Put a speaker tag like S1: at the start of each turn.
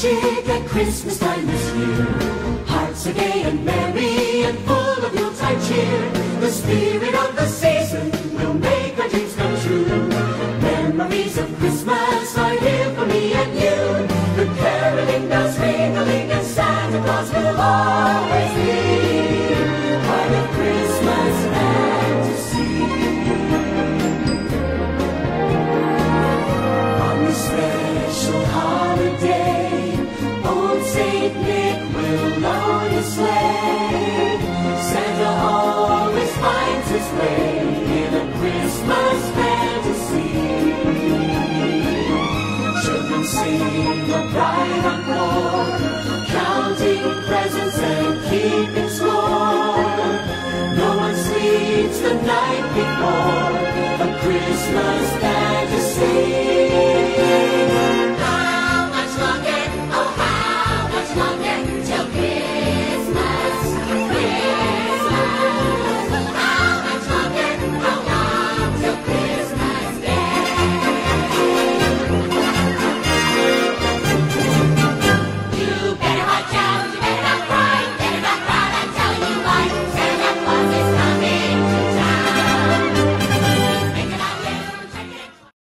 S1: magic at Christmas time this year. Hearts are gay and merry and full of Yuletide cheer. The spirit of the season will make our dreams come true. Memories of Christmas are here for me and you. The caroling bells ringling and Santa Claus will always be part of Christmas fantasy. On this special holiday, old Saint Nick will load his sleigh. Santa always finds his way in a Christmas fantasy. Children sing a bright encore, counting presents and keeping score. No one sleeps the night before a Christmas